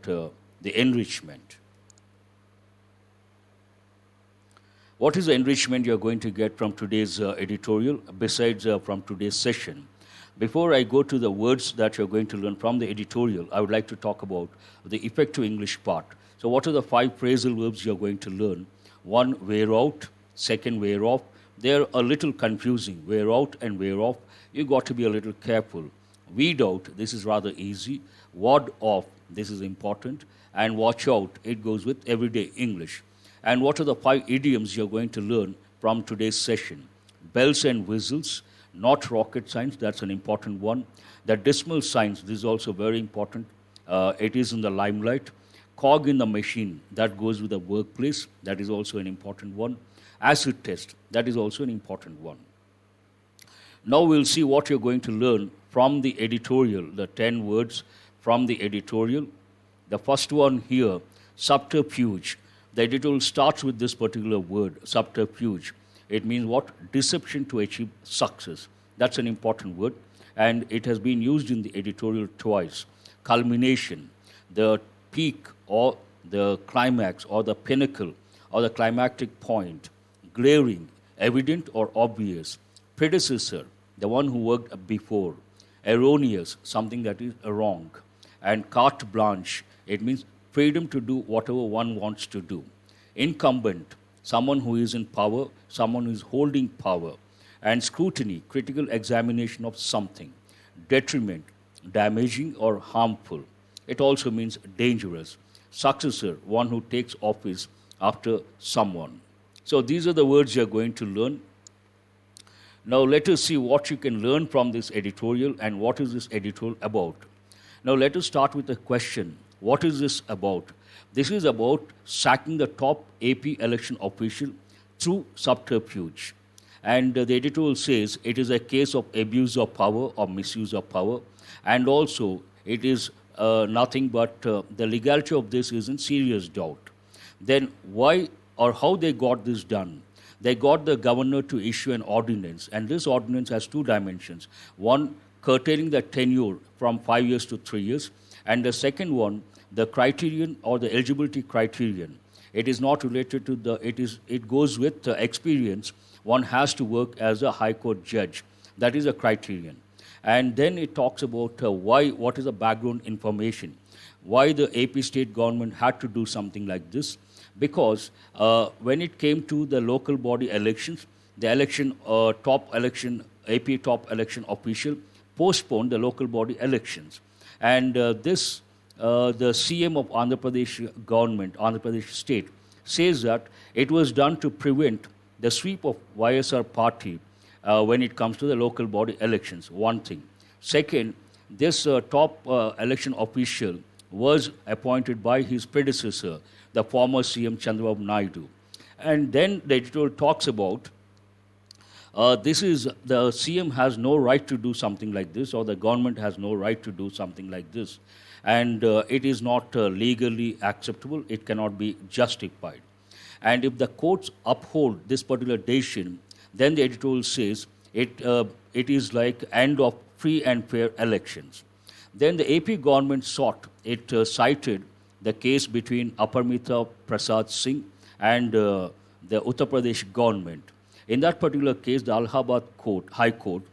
the enrichment. What is the enrichment you're going to get from today's editorial, besides from today's session? Before I go to the words that you're going to learn from the editorial, I would like to talk about the effective English part. So what are the 5 phrasal verbs you're going to learn? 1, wear out. 2nd, wear off. They're a little confusing, wear out and wear off. You got to be a little careful. Weed out, this is rather easy. Ward off, this is important. And watch out, it goes with everyday English. And what are the 5 idioms you're going to learn from today's session? Bells and whistles, not rocket science, that's an important one. The decimal signs, this is also very important. It is in the limelight. Cog in the machine, that goes with the workplace, that is also an important one. Acid test, that is also an important one. Now we'll see what you're going to learn from the editorial, the 10 words from the editorial. The first one here, subterfuge. The editorial starts with this particular word, subterfuge. It means what? Deception to achieve success. That's an important word, and it has been used in the editorial twice. Culmination, the peak or the climax or the pinnacle or the climactic point. Glaring, evident or obvious. Predecessor, the one who worked before. Erroneous, something that is wrong. And carte blanche, it means freedom to do whatever one wants to do. Incumbent, someone who is in power, someone who is holding power. And scrutiny, critical examination of something. Detriment, damaging or harmful. It also means dangerous. Successor, one who takes office after someone. So these are the words you're going to learn. Now let us see what you can learn from this editorial and what is this editorial about. Now let us start with a question. What is this about? This is about sacking the top AP election official through subterfuge. And the editorial says it is a case of abuse of power or misuse of power. And also it is nothing but the legality of this is in serious doubt. Then why or how they got this done? They got the governor to issue an ordinance, and this ordinance has 2 dimensions. One, curtailing the tenure from 5 years to 3 years, and the second one, the criterion or the eligibility criterion. It is not related to it goes with the experience. One has to work as a high court judge. That is a criterion. And then it talks about what is the background information, why the AP state government had to do something like this. Because when it came to the local body elections, the AP top election official postponed the local body elections. And the CM of Andhra Pradesh government, Andhra Pradesh state, says that it was done to prevent the sweep of YSR party when it comes to the local body elections, one thing. Second, this top election official was appointed by his predecessor, the former CM Chandrababu Naidu. And then the editorial talks about the CM has no right to do something like this, or the government has no right to do something like this. And it is not legally acceptable, it cannot be justified. And if the courts uphold this particular decision, then the editorial says it is like end of free and fair elections. Then the AP government cited the case between Aparamita Prasad Singh and the Uttar Pradesh government. In that particular case, the Allahabad High Court,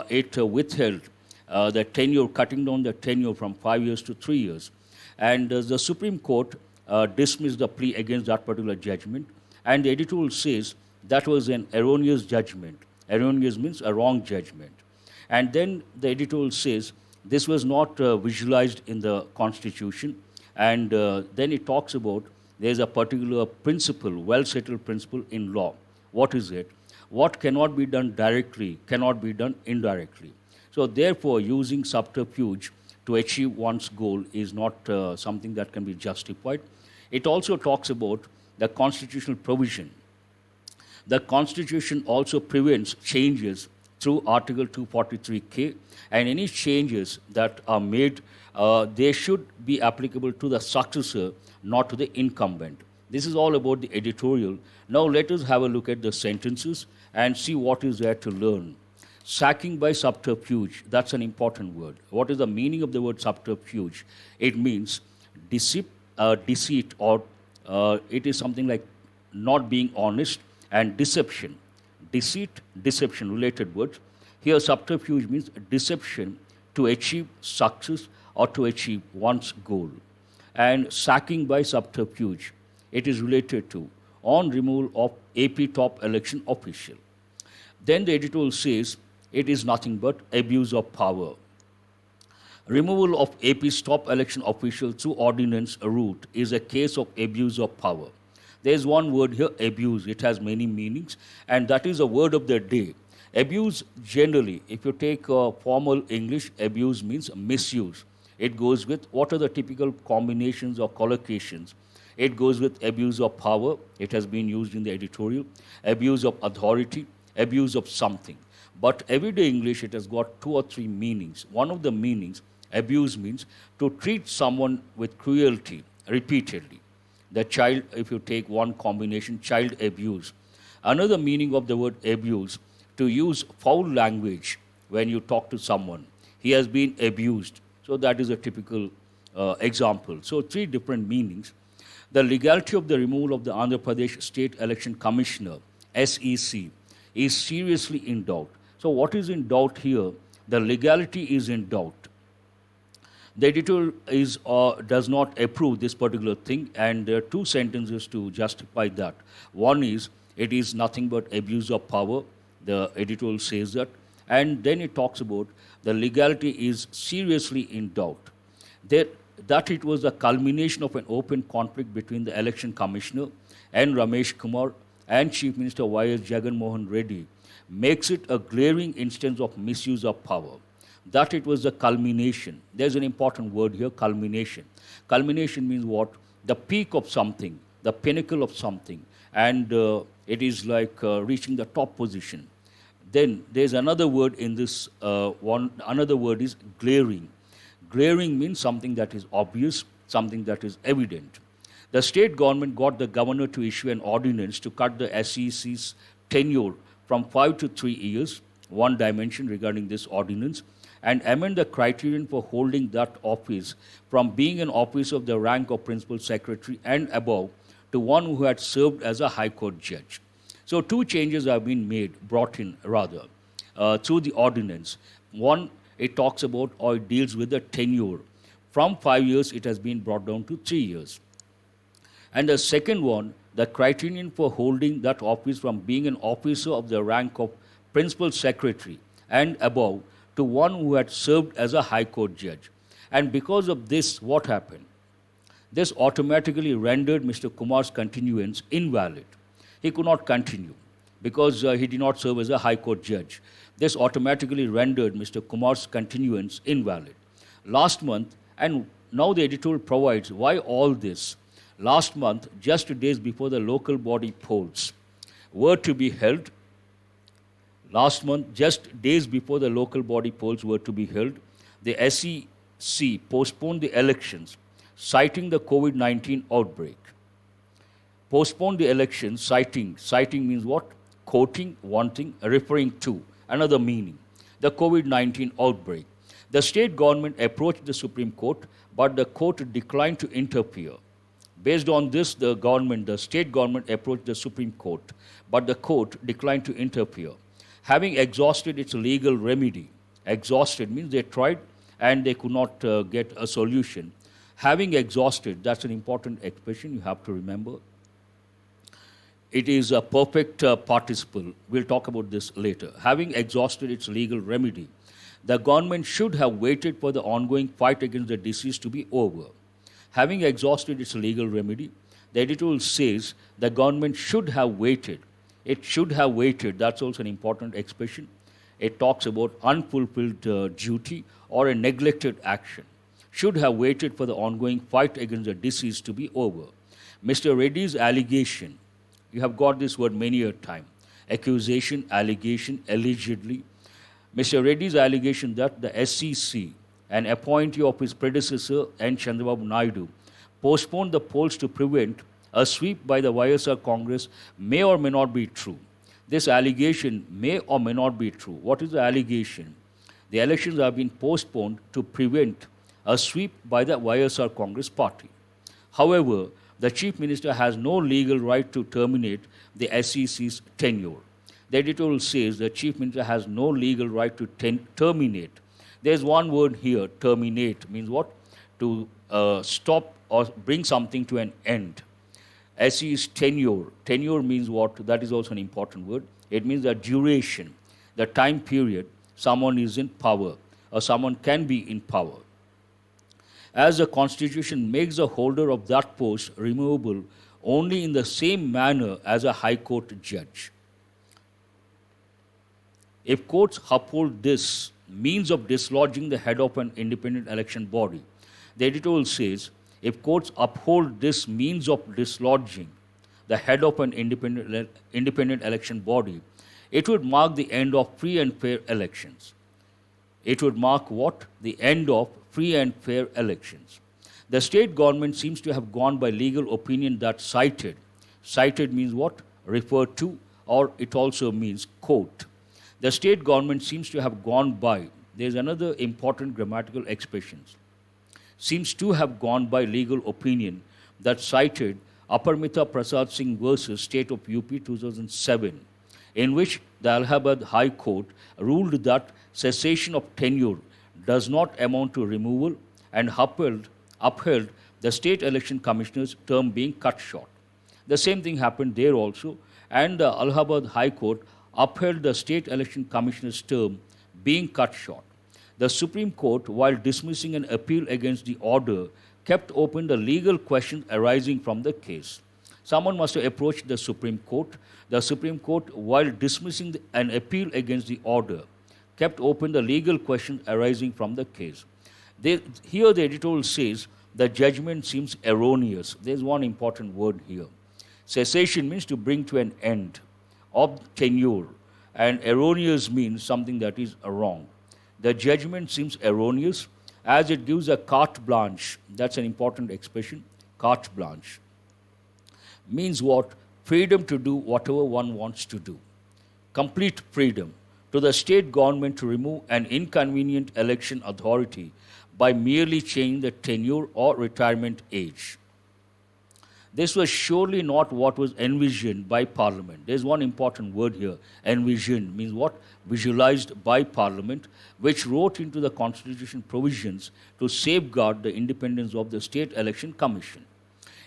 it withheld the tenure, cutting down the tenure from 5 years to 3 years. And the Supreme Court dismissed the plea against that particular judgment. And the editorial says that was an erroneous judgment. Erroneous means a wrong judgment. And then the editorial says this was not visualized in the Constitution. And then it talks about there's a particular principle, well-settled principle in law. What is it? What cannot be done directly cannot be done indirectly. So therefore, using subterfuge to achieve one's goal is not something that can be justified. It also talks about the constitutional provision. The Constitution also prevents changes through Article 243K, and any changes that are made, they should be applicable to the successor, not to the incumbent. This is all about the editorial. Now let us have a look at the sentences and see what is there to learn. Sacking by subterfuge, that's an important word. What is the meaning of the word subterfuge? It means deceit, or it is something like not being honest, and deception. Deceit, deception, related words. Here, subterfuge means deception to achieve success or to achieve one's goal. And sacking by subterfuge, it is related to on removal of AP top election official. Then the editorial says it is nothing but abuse of power. Removal of AP's top election official through ordinance route is a case of abuse of power. There is one word here, abuse. It has many meanings, and that is a word of the day. Abuse, generally, if you take formal English, abuse means misuse. It goes with what are the typical combinations or collocations. It goes with abuse of power. It has been used in the editorial. Abuse of authority, abuse of something. But everyday English, it has got 2 or 3 meanings. One of the meanings, abuse means to treat someone with cruelty repeatedly. The child, if you take one combination, child abuse. Another meaning of the word abuse, to use foul language when you talk to someone. He has been abused. So that is a typical example. So 3 different meanings. The legality of the removal of the Andhra Pradesh State Election Commissioner, SEC, is seriously in doubt. So what is in doubt here? The legality is in doubt. The editor does not approve this particular thing, and there are 2 sentences to justify that. One is, it is nothing but abuse of power. The editorial says that. And then it talks about the legality is seriously in doubt. That it was the culmination of an open conflict between the election commissioner N. Ramesh Kumar and Chief Minister Y.S. Jagan Mohan Reddy makes it a glaring instance of misuse of power. That it was the culmination. There's an important word here, culmination. Culmination means what? The peak of something, the pinnacle of something. And it is like reaching the top position. Then there's another word in this one. Another word is glaring. Glaring means something that is obvious, something that is evident. The state government got the governor to issue an ordinance to cut the SEC's tenure from 5 to 3 years, one dimension regarding this ordinance, and amend the criterion for holding that office from being an office of the rank of principal secretary and above to one who had served as a high court judge. So 2 changes have been brought in through the ordinance. One, it talks about or it deals with the tenure. From 5 years, it has been brought down to 3 years. And the second one, the criterion for holding that office from being an officer of the rank of principal secretary and above to one who had served as a high court judge. And because of this, what happened? This automatically rendered Mr. Kumar's continuance invalid. He could not continue because he did not serve as a high court judge. This automatically rendered Mr. Kumar's continuance invalid. Last month, and now the editorial provides why all this. Last month, just days before the local body polls were to be held, just days before the local body polls were to be held, the SEC postponed the elections, citing the COVID-19 outbreak. Postponed the elections, citing means what? Quoting, wanting, referring to, another meaning, the COVID-19 outbreak. The state government approached the Supreme Court, but the court declined to interfere. Based on this, the state government approached the Supreme Court, but the court declined to interfere. Having exhausted its legal remedy, exhausted means they tried and they could not get a solution. Having exhausted, that's an important expression you have to remember. It is a perfect participle. We'll talk about this later. Having exhausted its legal remedy, the government should have waited for the ongoing fight against the disease to be over. Having exhausted its legal remedy, the editorial says the government should have waited. It should have waited. That's also an important expression. It talks about unfulfilled duty or a neglected action. Should have waited for the ongoing fight against the disease to be over. Mr. Reddy's allegation, you have got this word many a time, accusation, allegation, allegedly. Mr. Reddy's allegation that the SEC, an appointee of his predecessor N. Chandrababu Naidu, postponed the polls to prevent a sweep by the YSR Congress may or may not be true. This allegation may or may not be true. What is the allegation? The elections have been postponed to prevent a sweep by the YSR Congress party. However, the Chief Minister has no legal right to terminate the SEC's tenure. The editorial says the Chief Minister has no legal right to terminate. There's one word here, terminate, means what? To stop or bring something to an end. SE's tenure. Tenure means what? That is also an important word. It means the duration, the time period someone is in power or someone can be in power. As the Constitution makes the holder of that post removable only in the same manner as a High Court judge. If courts uphold this means of dislodging the head of an independent election body, the editorial says, if courts uphold this means of dislodging the head of an independent election body, it would mark the end of free and fair elections. It would mark what? The end of free and fair elections. The state government seems to have gone by legal opinion that cited. Cited means what? Referred to, or it also means quote. The state government seems to have gone by. There is another important grammatical expression. Seems to have gone by legal opinion that cited Aparamita Prasad Singh versus State of UP 2007, in which the Allahabad High Court ruled that cessation of tenure does not amount to removal and upheld the state election commissioner's term being cut short. The same thing happened there also, and the Allahabad High Court upheld the state election commissioner's term being cut short. The Supreme Court, while dismissing an appeal against the order, kept open the legal questions arising from the case. Someone must have approached the Supreme Court. The Supreme Court, while dismissing an appeal against the order, kept open the legal questions arising from the case. Here the editorial says the judgment seems erroneous. There's one important word here. Cessation means to bring to an end of tenure, and erroneous means something that is wrong. The judgment seems erroneous as it gives a carte blanche. That's an important expression, carte blanche. Means what? Freedom to do whatever one wants to do. Complete freedom to the state government to remove an inconvenient election authority by merely changing the tenure or retirement age. This was surely not what was envisioned by Parliament. There's one important word here. Envisioned means what? Visualized by Parliament, which wrote into the Constitution provisions to safeguard the independence of the State Election Commission.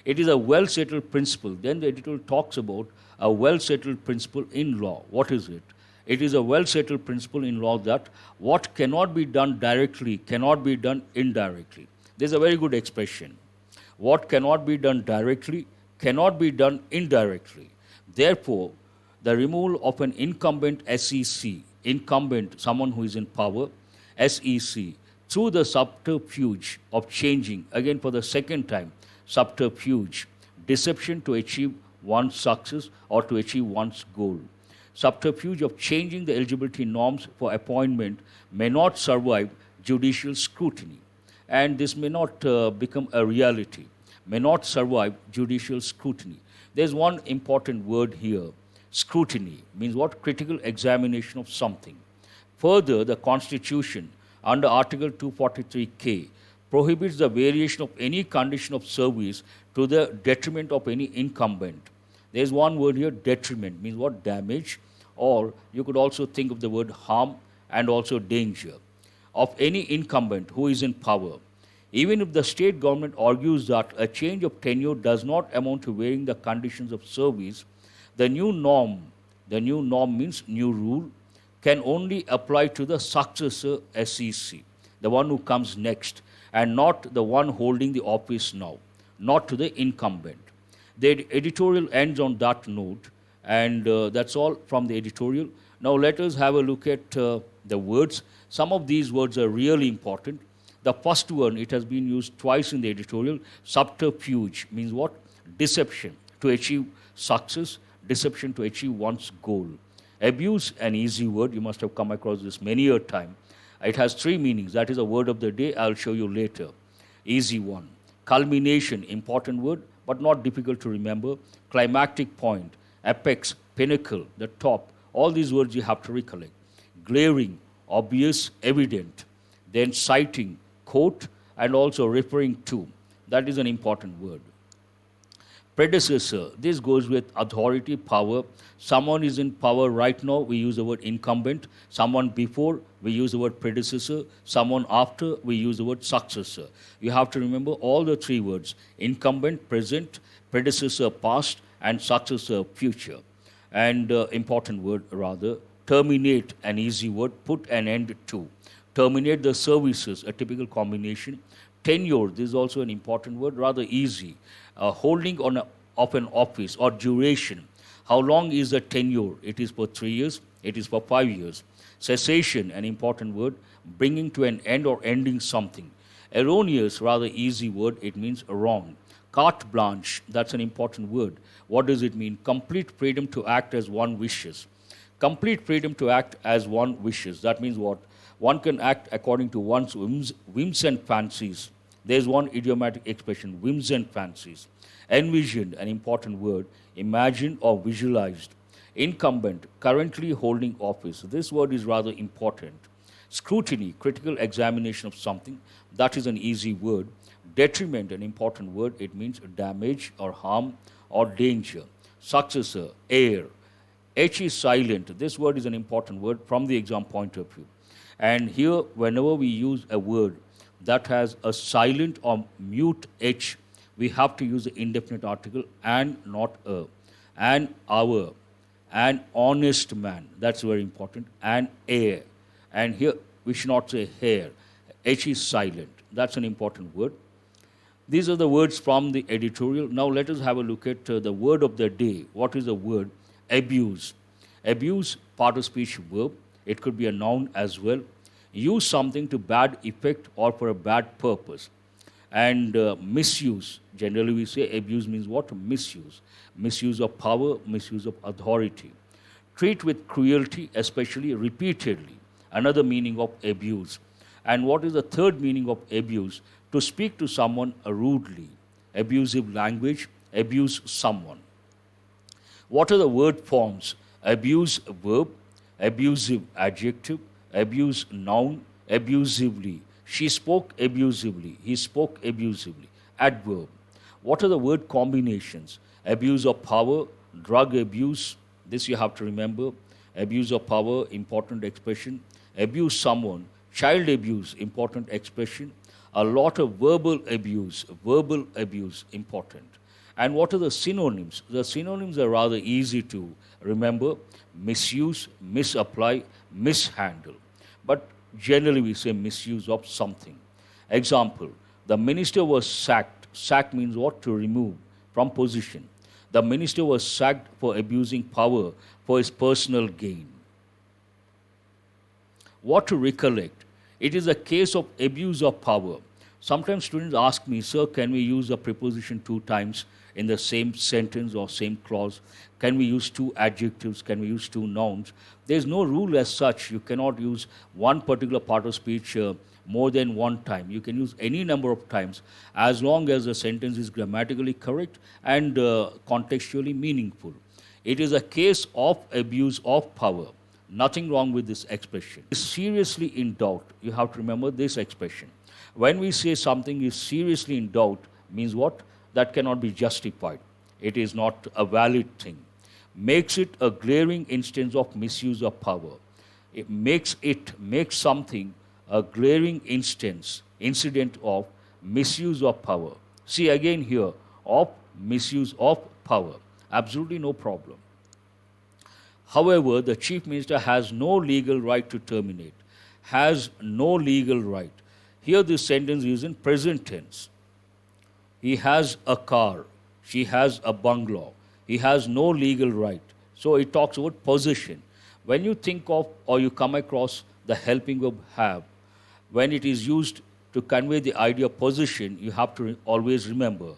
It is a well-settled principle. Then the editorial talks about a well-settled principle in law. What is it? It is a well-settled principle in law that what cannot be done directly cannot be done indirectly. There's a very good expression. What cannot be done directly cannot be done indirectly. Therefore, the removal of an incumbent SEC, incumbent, someone who is in power, SEC, through the subterfuge of changing, again for the second time, subterfuge, deception to achieve one's success or to achieve one's goal. Subterfuge of changing the eligibility norms for appointment may not survive judicial scrutiny. And this may not become a reality, may not survive judicial scrutiny. There's one important word here. Scrutiny means what? Critical examination of something. Further, the Constitution, under Article 243K, prohibits the variation of any condition of service to the detriment of any incumbent. There's one word here, detriment, means what? Damage, or you could also think of the word harm and also danger of any incumbent who is in power. Even if the state government argues that a change of tenure does not amount to varying the conditions of service, the new norm means new rule, can only apply to the successor SEC, the one who comes next, and not the one holding the office now, not to the incumbent. The editorial ends on that note, and that's all from the editorial. Now let us have a look at the words. Some of these words are really important. The first one, it has been used twice in the editorial. Subterfuge means what? Deception to achieve success, deception to achieve one's goal. Abuse, an easy word. You must have come across this many a time. It has three meanings. That is a word of the day. I'll show you later. Easy one. Culmination, important word, but not difficult to remember. Climactic point, apex, pinnacle, the top. All these words you have to recollect. Glaring, obvious, evident. Then citing, quote, and also referring to. That is an important word. Predecessor, this goes with authority, power. Someone is in power right now, we use the word incumbent. Someone before, we use the word predecessor. Someone after, we use the word successor. You have to remember all the three words: incumbent, present; predecessor, past; and successor, future. And important word rather, terminate, an easy word, put an end to. Terminate the services, a typical combination. Tenure, this is also an important word, rather easy. Holding of an office, or duration. How long is the tenure? It is for 3 years, it is for 5 years. Cessation, an important word, bringing to an end or ending something. Erroneous, rather easy word, it means wrong. Carte blanche, that's an important word. What does it mean? Complete freedom to act as one wishes. Complete freedom to act as one wishes. That means what? One can act according to one's whims and fancies. There's one idiomatic expression, whims and fancies. Envisioned, an important word, imagined or visualized. Incumbent, currently holding office. This word is rather important. Scrutiny, critical examination of something. That is an easy word. Detriment, an important word. It means damage or harm or danger. Successor, heir. H is silent. This word is an important word from the exam point of view. And here, whenever we use a word that has a silent or mute H, we have to use the indefinite article and, not a. An hour, an honest man. That's very important. An heir. And here, we should not say hair. H is silent. That's an important word. These are the words from the editorial. Now let us have a look at the word of the day. What is the word? Abuse. Abuse, part of speech verb. It could be a noun as well. Use something to bad effect or for a bad purpose. And misuse. Generally we say abuse means what? Misuse. Misuse of power, misuse of authority. Treat with cruelty, especially repeatedly. Another meaning of abuse. And what is the third meaning of abuse? To speak to someone rudely. Abusive language, abuse someone. What are the word forms? Abuse verb, abusive adjective, abuse noun, abusively. She spoke abusively, he spoke abusively. Adverb. What are the word combinations? Abuse of power, drug abuse, this you have to remember. Abuse of power, important expression. Abuse someone, child abuse, important expression. A lot of verbal abuse, important. And what are the synonyms? The synonyms are rather easy to remember. Misuse, misapply, mishandle. But generally we say misuse of something. Example, the minister was sacked. Sack means what? To remove from position. The minister was sacked for abusing power for his personal gain. What to recollect? It is a case of abuse of power. Sometimes students ask me, sir, can we use a preposition 2 times in the same sentence or same clause? Can we use 2 adjectives? Can we use 2 nouns? There's no rule as such. You cannot use one particular part of speech more than one time. You can use any number of times as long as the sentence is grammatically correct and contextually meaningful. It is a case of abuse of power. Nothing wrong with this expression. Seriously in doubt. You have to remember this expression. When we say something is seriously in doubt, means what? That cannot be justified. It is not a valid thing. Makes it a glaring instance of misuse of power. It makes something a glaring incident of misuse of power. See again here, of misuse of power. Absolutely no problem. However, the Chief Minister has no legal right to terminate. Has no legal right. Here this sentence is in present tense. He has a car. She has a bungalow. He has no legal right. So it talks about possession. When you think of or you come across the helping verb have, when it is used to convey the idea of possession, you have to always remember,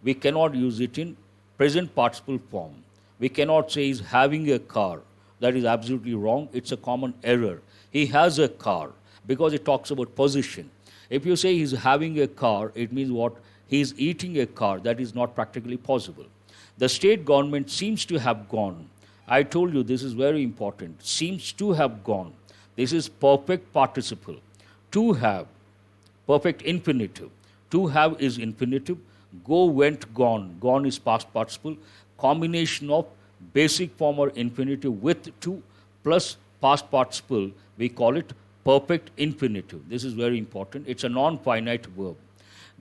we cannot use it in present participle form. We cannot say he's having a car. That is absolutely wrong. It's a common error. He has a car because it talks about possession. If you say he's having a car, it means what? He's eating a car. That is not practically possible. The state government seems to have gone. I told you this is very important. Seems to have gone. This is perfect participle. To have, perfect infinitive. To have is infinitive. Go, went, gone. Gone is past participle. Combination of basic form or infinitive with to plus past participle, we call it perfect infinitive. This is very important. It's a non-finite verb.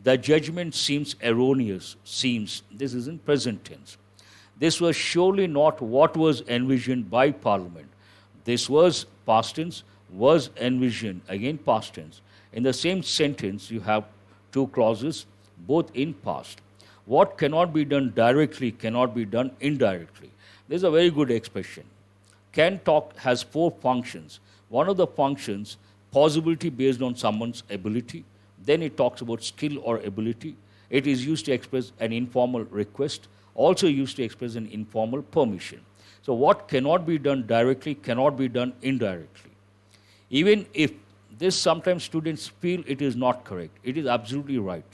The judgment seems erroneous. Seems. This is in present tense. This was surely not what was envisioned by Parliament. This was past tense, was envisioned, again past tense. In the same sentence, you have two clauses, both in past. What cannot be done directly cannot be done indirectly. This is a very good expression. Can talk has four functions. One of the functions, possibility based on someone's ability. Then it talks about skill or ability. It is used to express an informal request, also used to express an informal permission. So what cannot be done directly cannot be done indirectly. Even if this sometimes students feel it is not correct, it is absolutely right.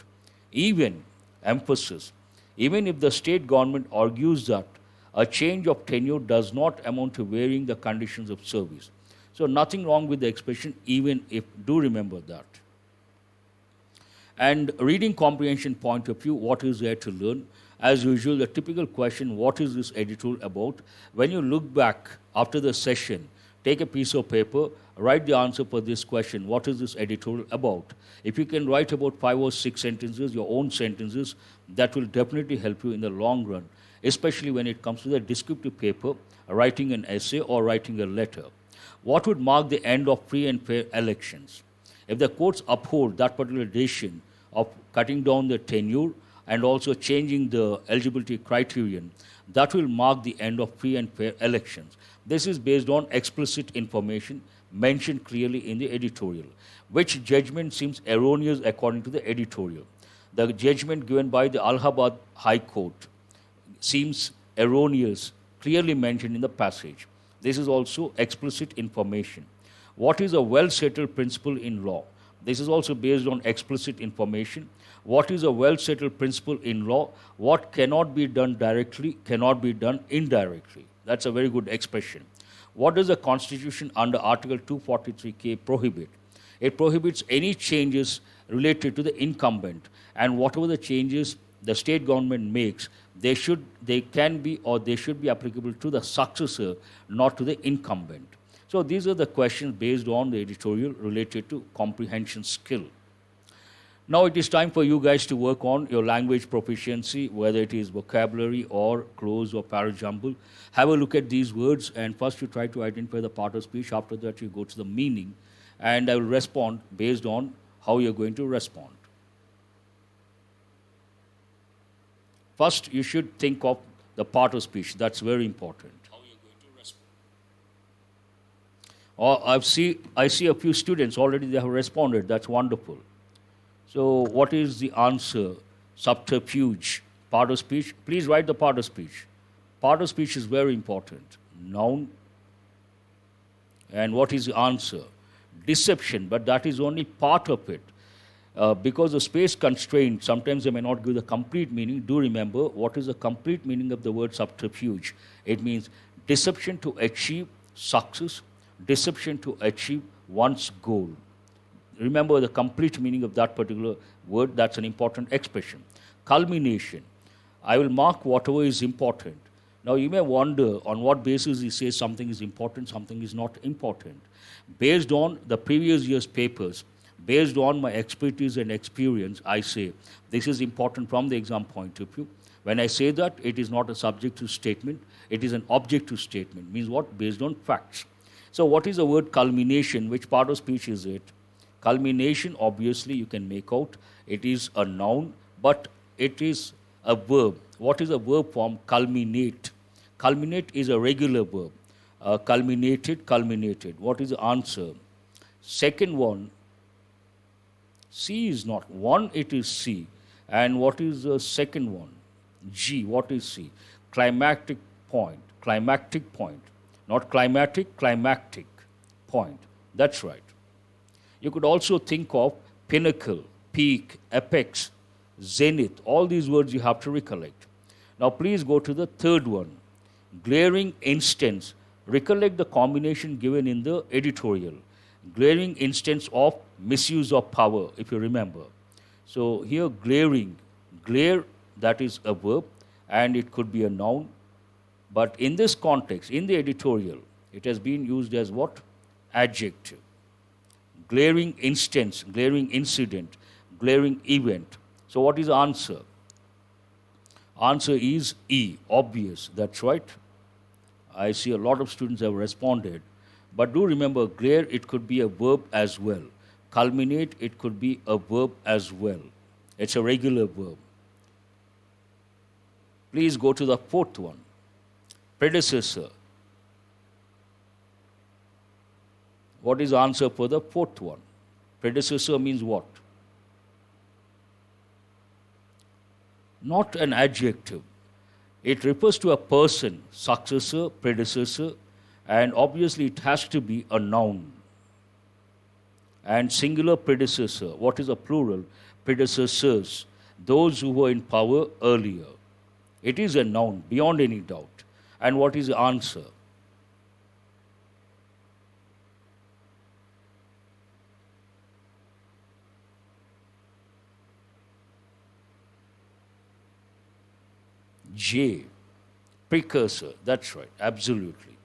Even, emphasis, even if the state government argues that a change of tenure does not amount to varying the conditions of service. So nothing wrong with the expression even if, do remember that. And reading comprehension point of view, what is there to learn? As usual, the typical question, what is this editorial about? When you look back after the session, take a piece of paper, write the answer for this question, what is this editorial about? If you can write about 5 or 6 sentences, your own sentences, that will definitely help you in the long run, especially when it comes to the descriptive paper, writing an essay or writing a letter. What would mark the end of free and fair elections? If the courts uphold that particular decision of cutting down the tenure and also changing the eligibility criterion, that will mark the end of free and fair elections. This is based on explicit information mentioned clearly in the editorial. Which judgment seems erroneous according to the editorial? The judgment given by the Allahabad High Court seems erroneous, clearly mentioned in the passage. This is also explicit information. What is a well-settled principle in law? This is also based on explicit information. What is a well-settled principle in law? What cannot be done directly cannot be done indirectly. That's a very good expression. What does the Constitution under Article 243K prohibit? It prohibits any changes related to the incumbent, and whatever the changes the state government makes, they should be applicable to the successor, not to the incumbent. So these are the questions based on the editorial related to comprehension skill. Now it is time for you guys to work on your language proficiency, whether it is vocabulary or close or parajumble. Have a look at these words, and first you try to identify the part of speech. After that you go to the meaning, and I will respond based on how you're going to respond. First, you should think of the part of speech. That's very important. How you're going to respond. I see a few students already, they have responded. That's wonderful. So what is the answer? Subterfuge. Part of speech. Please write the part of speech. Part of speech is very important. Noun. And what is the answer? Deception, but that is only part of it. Because of space constraint, sometimes they may not give the complete meaning. Do remember, what is the complete meaning of the word subterfuge? It means deception to achieve success, deception to achieve one's goal. Remember the complete meaning of that particular word. That's an important expression. Culmination. I will mark whatever is important. Now you may wonder on what basis he says something is important, something is not important. Based on the previous year's papers, based on my expertise and experience, I say this is important from the exam point of view. When I say that, it is not a subjective statement, it is an objective statement. Means what? Based on facts. So what is the word culmination? Which part of speech is it? Culmination, obviously, you can make out. It is a noun, but it is a verb. What is a verb form? Culminate. Culminate is a regular verb. Culminated, culminated. What is the answer? Second one, C is not. One, it is C. And what is the second one? G. What is C? Climactic point. Climactic point. Not climatic, climactic point. That's right. You could also think of pinnacle, peak, apex, zenith. All these words you have to recollect. Now please go to the third one. Glaring instance. Recollect the combination given in the editorial. Glaring instance of misuse of power, if you remember. So here glaring, Glare, that is a verb, and it could be a noun. But in this context, in the editorial, it has been used as what? Adjective. Glaring instance, glaring incident, glaring event. So what is the answer? Answer is E, obvious. That's right. I see a lot of students have responded. But do remember, glare, it could be a verb as well. Culminate, it could be a verb as well. It's a regular verb. Please go to the fourth one. Predecessor. What is the answer for the fourth one? Predecessor means what? Not an adjective. It refers to a person, successor, predecessor, and obviously it has to be a noun. And singular predecessor, what is a plural? Predecessors, those who were in power earlier. It is a noun, beyond any doubt. And what is the answer? J, precursor. That's right, absolutely.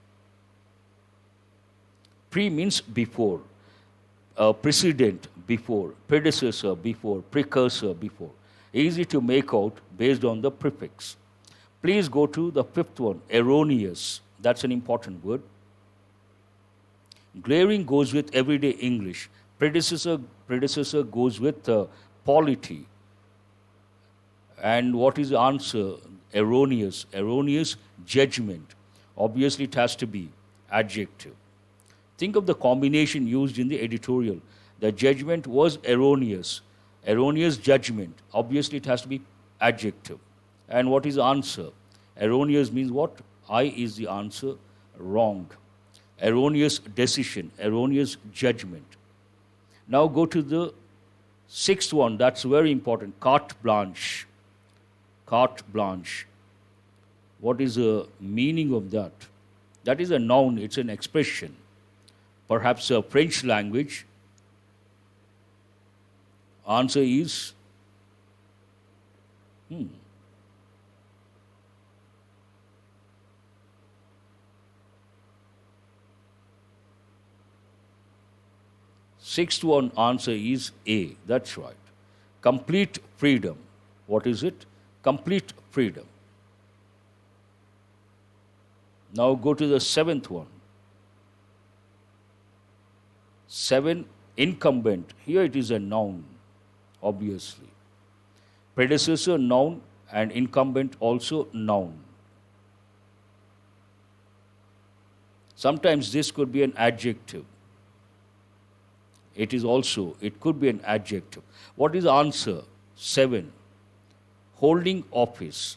Pre means before, precedent before, predecessor before, precursor before. Easy to make out based on the prefix. Please go to the fifth one, erroneous. That's an important word. Glaring goes with everyday English. Predecessor goes with polity. And what is the answer? Erroneous. Erroneous, judgment. Obviously, it has to be adjective. Think of the combination used in the editorial. The judgment was erroneous. Erroneous judgment. Obviously, it has to be adjective. And what is the answer? Erroneous means what? I is the answer. Wrong. Erroneous decision. Erroneous judgment. Now go to the sixth one. That's very important. Carte blanche. Carte blanche. What is the meaning of that? That is a noun. It's an expression. Perhaps a French language. Answer is Sixth one answer is A. That's right. Complete freedom. What is it? Complete freedom. Now go to the seventh one. 7, incumbent. Here it is a noun, obviously. Predecessor, noun, and incumbent also noun. Sometimes this could be an adjective. It could be an adjective. What is the answer? 7. Holding office.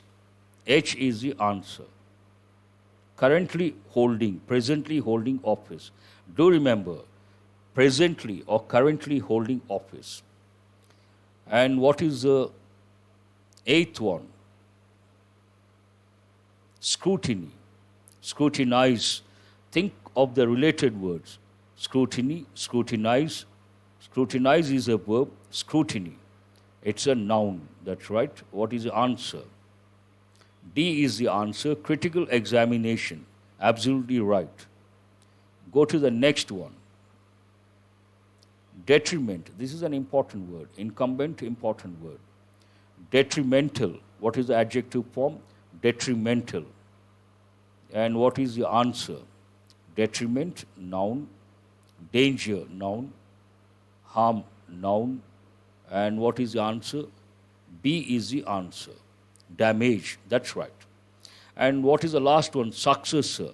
H is the answer. Currently holding, presently holding office. Do remember, presently or currently holding office. And what is the eighth one? Scrutiny. Scrutinize. Think of the related words. Scrutiny, scrutinize. Scrutinize is a verb. Scrutiny. It's a noun. That's right. What is the answer? D is the answer. Critical examination. Absolutely right. Go to the next one. Detriment. This is an important word. Incumbent, important word. Detrimental. What is the adjective form? Detrimental. And what is the answer? Detriment, noun. Danger, noun. Harm, noun. And what is the answer? B is the answer. Damage. That's right. And what is the last one? Successor.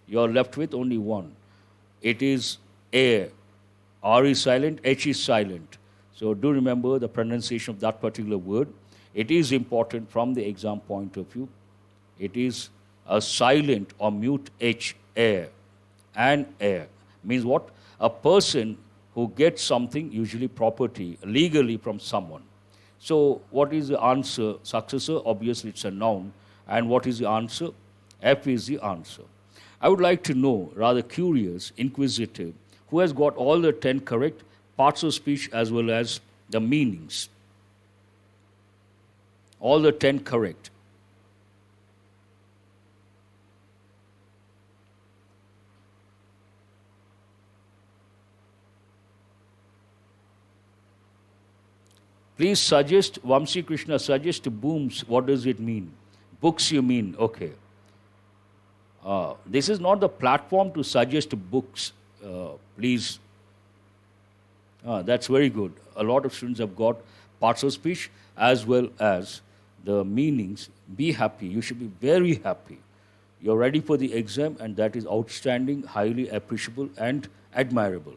You are left with only one. It is A. R is silent, H is silent. So do remember the pronunciation of that particular word. It is important from the exam point of view. It is a silent or mute H, heir. An heir means what? A person who gets something, usually property, legally from someone. So what is the answer? Successor, obviously it's a noun. And what is the answer? F is the answer. I would like to know, rather curious, inquisitive, who has got all the 10 correct, parts of speech as well as the meanings. All the 10 correct. Please suggest, Vamsi Krishna, suggest booms. What does it mean? Books you mean, okay. This is not the platform to suggest books. Please. That's very good. A lot of students have got parts of speech as well as the meanings. Be happy. You should be very happy. You're ready for the exam, and that is outstanding, highly appreciable, and admirable.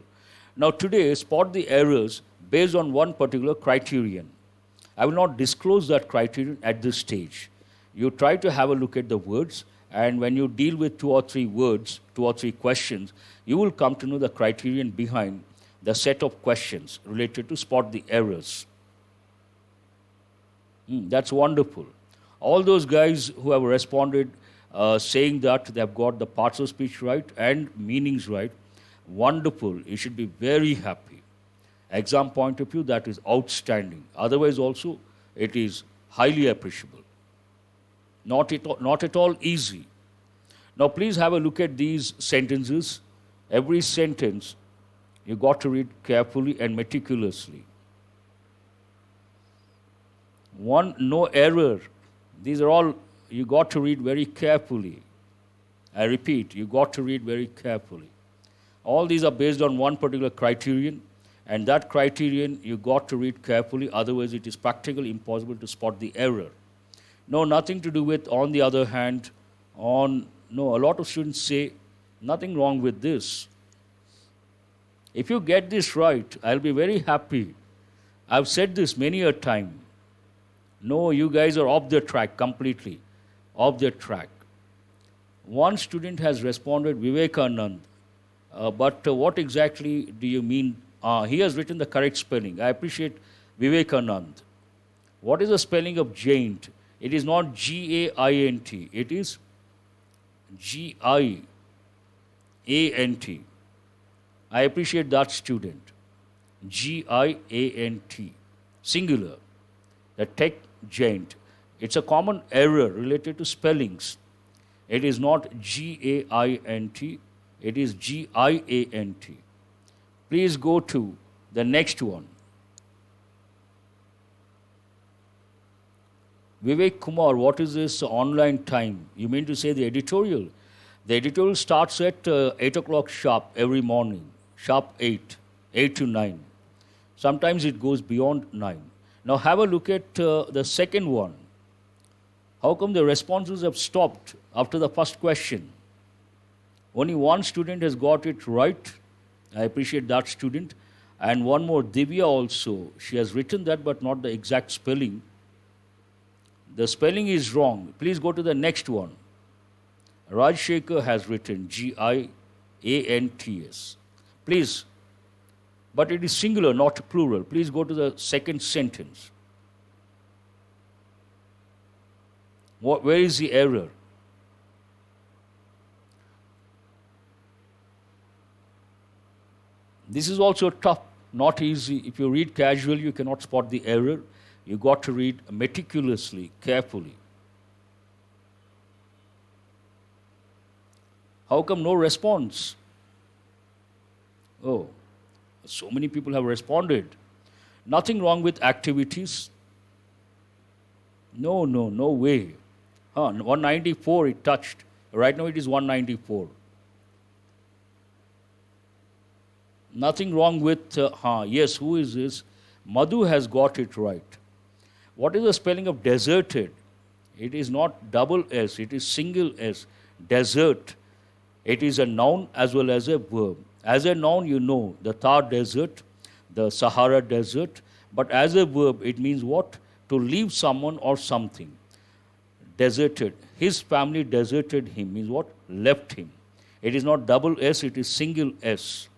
Now, today, spot the errors based on one particular criterion. I will not disclose that criterion at this stage. You try to have a look at the words, and when you deal with 2 or 3 words, 2 or 3 questions, you will come to know the criterion behind the set of questions related to spot the errors. That's wonderful. All those guys who have responded saying that they have got the parts of speech right and meanings right, wonderful. You should be very happy. Exam point of view, that is outstanding. Otherwise also, it is highly appreciable. Not at all easy. Now, please have a look at these sentences. Every sentence, you got to read carefully and meticulously. 1, no error. These are all, you got to read very carefully. I repeat, you got to read very carefully. All these are based on one particular criterion, and that criterion you got to read carefully, otherwise it is practically impossible to spot the error. No, nothing to do with, on the other hand, no, a lot of students say, nothing wrong with this. If you get this right, I'll be very happy. I've said this many a time. No, you guys are off the track completely. Off the track. One student has responded, Vivekanand. But what exactly do you mean? He has written the correct spelling. I appreciate Vivekanand. What is the spelling of giant? It is not G-A-I-N-T. It is G-I-A-N-T. I appreciate that student. G-I-A-N-T. Singular. The tech giant. It's a common error related to spellings. It is not G-A-I-N-T. It is G-I-A-N-T. Please go to the next one. Vivek Kumar, what is this online time? You mean to say the editorial? The editorial starts at 8 o'clock sharp every morning. Sharp 8 to 9. Sometimes it goes beyond 9. Now have a look at the second one. How come the responses have stopped after the first question? Only one student has got it right. I appreciate that student. And one more, Divya also. She has written that but not the exact spelling. The spelling is wrong. Please go to the next one. Rajshekhar has written G-I-A-N-T-S. Please. But it is singular, not plural. Please go to the second sentence. Where is the error? This is also tough, not easy. If you read casually, you cannot spot the error. You got to read meticulously, carefully. How come no response? Oh, so many people have responded. Nothing wrong with activities. No way. 194 it touched. Right now it is 194. Nothing wrong with, yes, who is this? Madhu has got it right. What is the spelling of deserted? It is not double S, it is single S. Desert. It is a noun as well as a verb. As a noun, you know, the Thar Desert, the Sahara Desert. But as a verb, it means what? To leave someone or something. Deserted. His family deserted him means what? Left him. It is not double S, it is single S.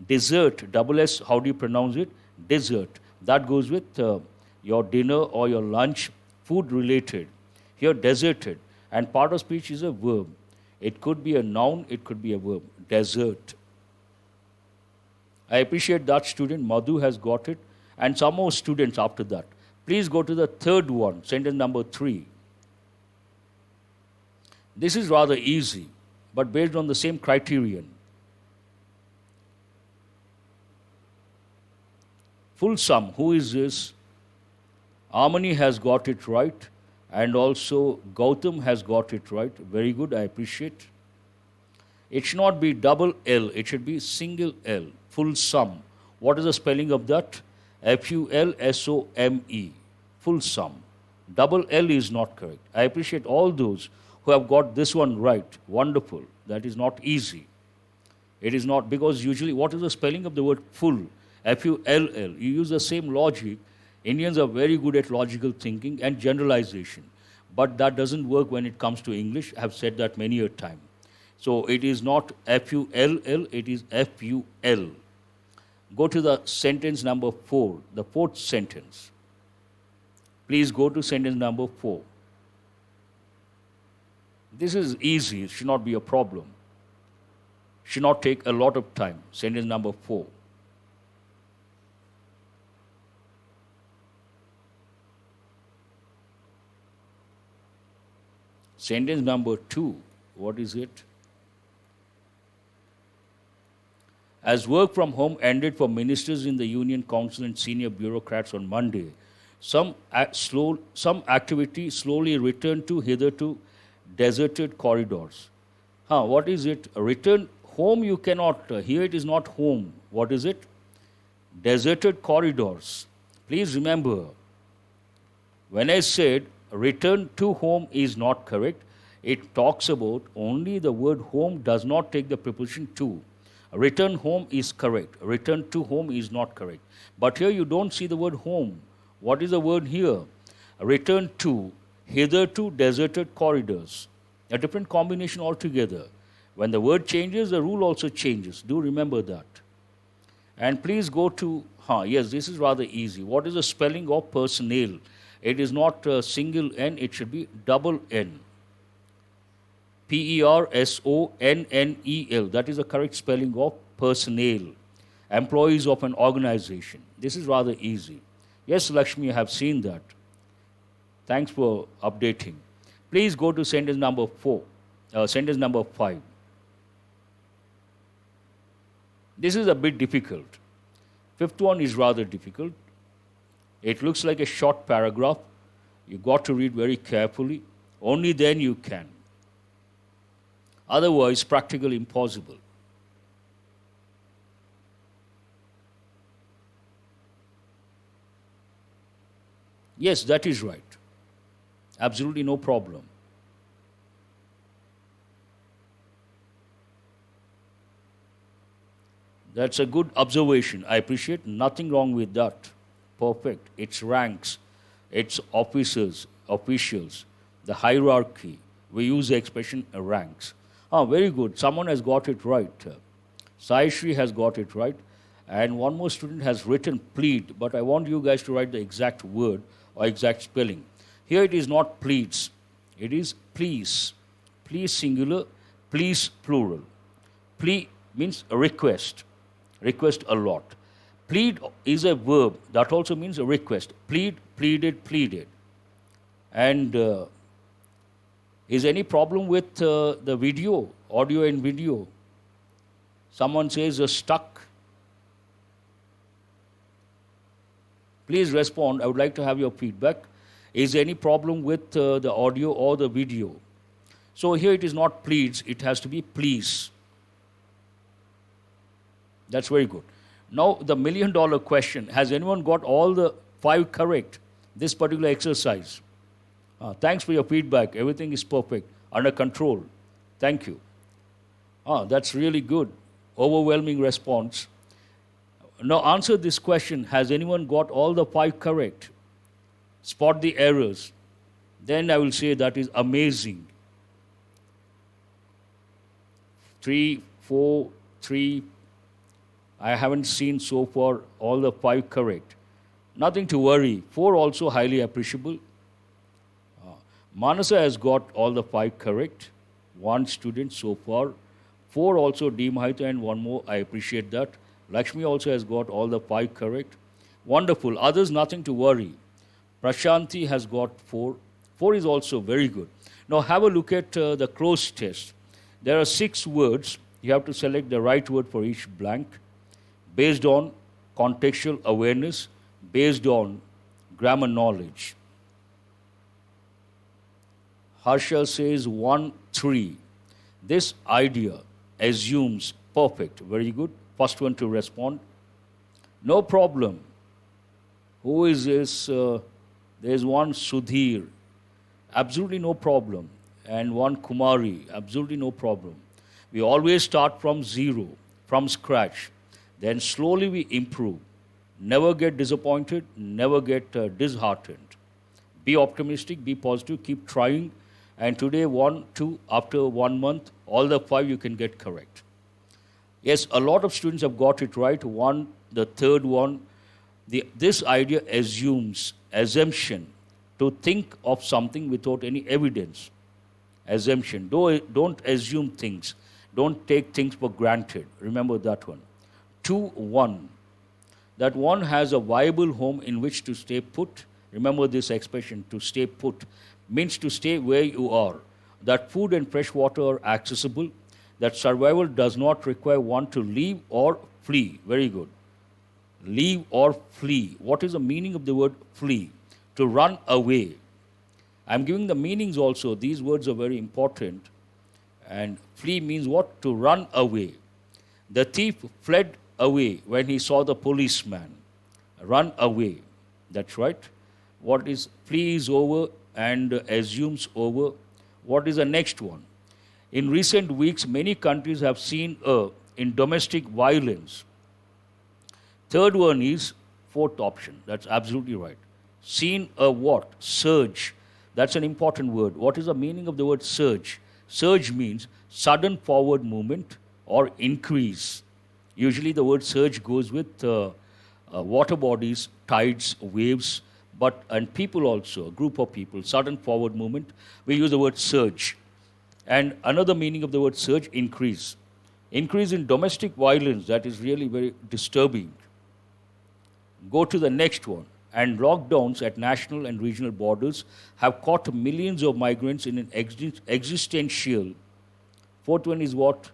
Dessert, double S, how do you pronounce it? Dessert. That goes with your dinner or your lunch, food related. Here, deserted. And part of speech is a verb. It could be a noun, it could be a verb. Desert. I appreciate that student. Madhu has got it. And some more students after that. Please go to the third one, sentence number 3. This is rather easy, but based on the same criterion. Full sum, who is this? Amani has got it right, and also Gautam has got it right. Very good, I appreciate. It should not be double L, it should be single L, full sum. What is the spelling of that? Fulsome, full sum. Double L is not correct. I appreciate all those who have got this one right. Wonderful. That is not easy. It is not, because usually what is the spelling of the word full? Full. You use the same logic. Indians are very good at logical thinking and generalization. But that doesn't work when it comes to English. I have said that many a time. So it is not full, it is ful. Go to the sentence number 4, the fourth sentence. Please go to sentence number 4. This is easy, it should not be a problem. Should not take a lot of time. Sentence number 4. Sentence number 2, what is it? As work from home ended for ministers in the Union Council and senior bureaucrats on Monday, some activity slowly returned to hitherto deserted corridors. What is it? Return home you cannot. Here it is not home. What is it? Deserted corridors. Please remember, when I said return to home is not correct, it talks about only the word home does not take the preposition to. Return home is correct. Return to home is not correct. But here you don't see the word home. What is the word here? Return to hitherto deserted corridors. A different combination altogether. When the word changes, the rule also changes. Do remember that. And please go to, yes, this is rather easy. What is the spelling of personnel? It is not a single N, it should be double N. Personnel. That is the correct spelling of personnel. Employees of an organization. This is rather easy. Yes, Lakshmi, I have seen that. Thanks for updating. Please go to sentence number 5. This is a bit difficult. Fifth one is rather difficult. It looks like a short paragraph. You got to read very carefully. Only then you can. Otherwise, practically impossible. Yes, that is right. Absolutely no problem. That's a good observation. I appreciate. Nothing wrong with that. Perfect. It's ranks, it's officers, officials, the hierarchy. We use the expression ranks. Very good. Someone has got it right. Sai Shri has got it right. And one more student has written plead, but I want you guys to write the exact word or exact spelling. Here it is not pleads. It is please. Please singular, please plural. Plea means a request. Request a lot. Plead is a verb. That also means a request. Plead, pleaded, pleaded. And is any problem with the video, audio and video? Someone says stuck. Please respond. I would like to have your feedback. Is there any problem with the audio or the video? So here it is not pleads, it has to be please. That's very good. Now the $1 million question. Has anyone got all the 5 correct? This particular exercise. Thanks for your feedback. Everything is perfect. Under control. Thank you. That's really good. Overwhelming response. Now answer this question. Has anyone got all the 5 correct? Spot the errors. Then I will say that is amazing. 3, 4, 3. I haven't seen so far all the 5 correct. Nothing to worry. 4 also highly appreciable. Manasa has got all the 5 correct. 1 student so far. 4 also D. Mahita and 1 more. I appreciate that. Lakshmi also has got all the 5 correct. Wonderful. Others, nothing to worry. Prashanti has got 4. 4 is also very good. Now have a look at the close test. There are 6 words. You have to select the right word for each blank based on contextual awareness, based on grammar knowledge. Harsha says 1, 3. This idea assumes perfect. Very good. First one to respond. No problem. Who is this? There's one Sudhir. Absolutely no problem. And one Kumari. Absolutely no problem. We always start from zero, from scratch. Then slowly we improve. Never get disappointed. Never get disheartened. Be optimistic. Be positive. Keep trying. And today, 1, 2, after 1 month, all the 5 you can get correct. Yes, a lot of students have got it right. One, the third one, this idea assumes, assumption, to think of something without any evidence. Assumption. Don't assume things. Don't take things for granted. Remember that one. 2, 1. That one has a viable home in which to stay put. Remember this expression, to stay put, means to stay where you are. That food and fresh water are accessible. That survival does not require one to leave or flee. Very good. Leave or flee. What is the meaning of the word flee? To run away. I'm giving the meanings also. These words are very important. And flee means what? To run away. The thief fled away when he saw the policeman. Run away. That's right. What is flee is over and assumes over. What is the next one? In recent weeks, many countries have seen in domestic violence. Third one is fourth option. That's absolutely right. Seen a what? Surge. That's an important word. What is the meaning of the word surge? Surge means sudden forward movement or increase. Usually the word surge goes with water bodies, tides, waves, and people also, a group of people, sudden forward movement. We use the word surge. And another meaning of the word surge, increase. Increase in domestic violence, that is really very disturbing. Go to the next one. And lockdowns at national and regional borders have caught millions of migrants in an existential. Fourth one is what?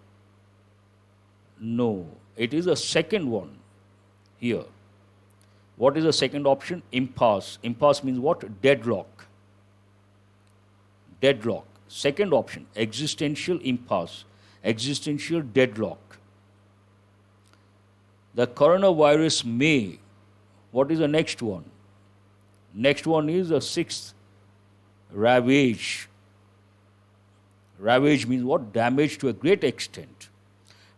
No, it is a second one here. What is the second option? Impasse. Impasse means what? Deadlock. Deadlock. Second option, existential impasse. Existential deadlock. The coronavirus may. What is the next one? Next one is the sixth, ravage. Ravage means what? Damage to a great extent.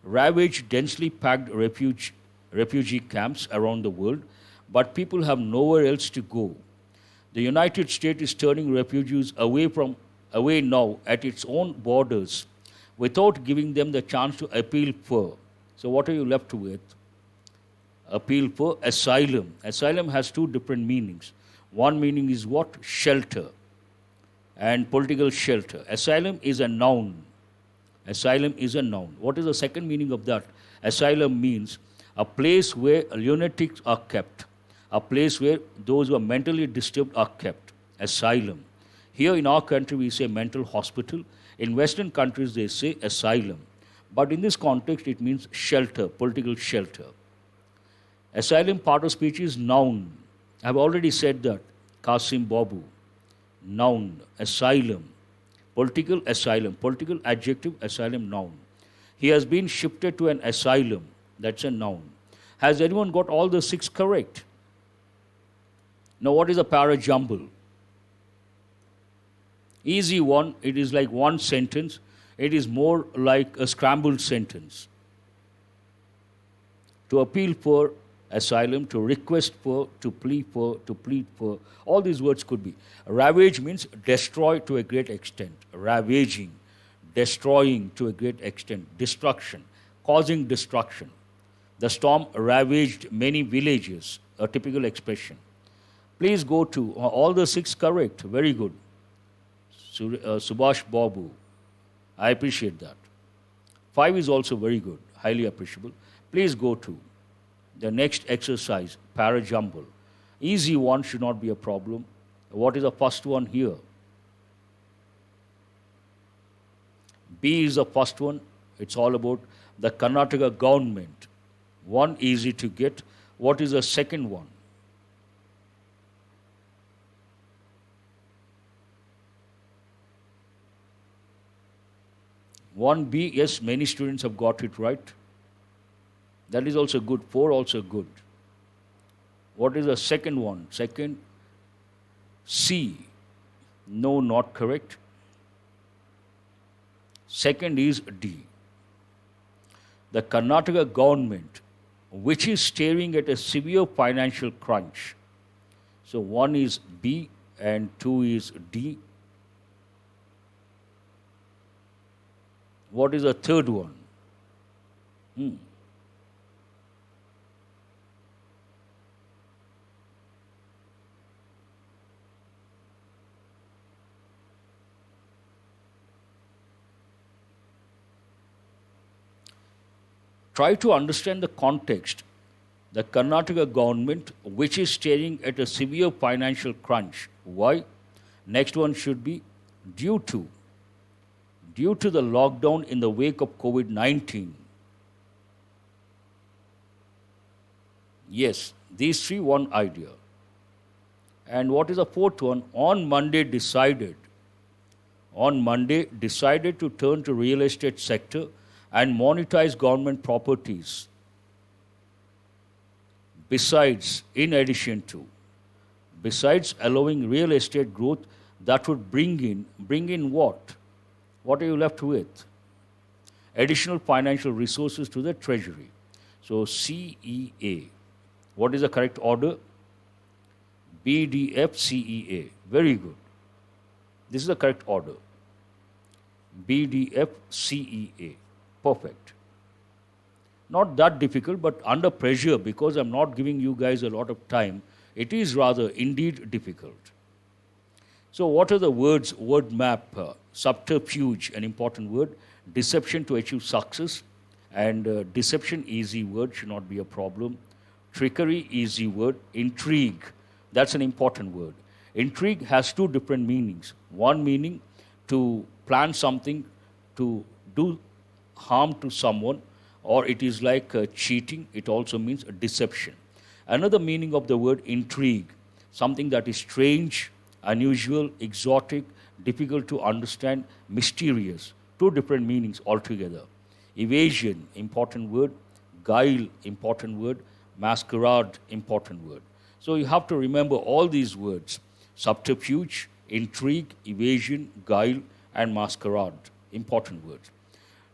Ravage densely packed refugee camps around the world, but people have nowhere else to go. The United States is turning refugees away now at its own borders without giving them the chance to appeal for. So what are you left with? Appeal for asylum. Asylum has 2 different meanings. One meaning is what? Shelter and political shelter. Asylum is a noun. Asylum is a noun. What is the second meaning of that? Asylum means a place where lunatics are kept. A place where those who are mentally disturbed are kept. Asylum. Here in our country we say mental hospital. In Western countries they say asylum. But in this context it means shelter, political shelter. Asylum part of speech is noun. I have already said that. Qasim Babu. Noun. Asylum. Political asylum. Political adjective, asylum, noun. He has been shifted to an asylum. That's a noun. Has anyone got all the 6 correct? Now what is a para-jumble? Easy one. It is like one sentence. It is more like a scrambled sentence. To appeal for asylum, to request for, to plead for, to plead for. All these words could be. Ravage means destroy to a great extent. Ravaging, destroying to a great extent. Destruction, causing destruction. The storm ravaged many villages, a typical expression. Please go to all the 6 correct. Very good. Subhash Babu. I appreciate that. 5 is also very good, highly appreciable. Please go to the next exercise, para-jumble. Easy one should not be a problem. What is the first one here? B is the first one. It's all about the Karnataka government. One easy to get. What is the second one? One B, yes, many students have got it right. That is also good. 4 also good. What is the second one? Second, C. No, not correct. Second is D. The Karnataka government, which is staring at a severe financial crunch. So 1 is B and 2 is D. What is the third one? Try to understand the context. The Karnataka government, which is staring at a severe financial crunch. Why? Next one should be due to the lockdown in the wake of COVID-19. Yes, these three, one idea. And what is the fourth one? On Monday decided to turn to real estate sector and monetize government properties. Besides allowing real estate growth that would bring in what? What are you left with? Additional financial resources to the treasury. So CEA. What is the correct order? BDFCEA. Very good. This is the correct order. BDFCEA. Perfect. Not that difficult, but under pressure, because I'm not giving you guys a lot of time, it is rather indeed difficult. So what are the words? Word map, subterfuge, an important word, deception to achieve success, and deception, easy word, should not be a problem. Trickery, easy word. Intrigue, that's an important word. Intrigue has two different meanings. One meaning to plan something to do harm to someone, or it is like cheating. It also means deception. Another meaning of the word intrigue, something that is strange, unusual, exotic, difficult to understand, mysterious. Two different meanings altogether. Evasion, important word. Guile, important word. Masquerade, important word. So you have to remember all these words. Subterfuge, intrigue, evasion, guile, and masquerade. Important words.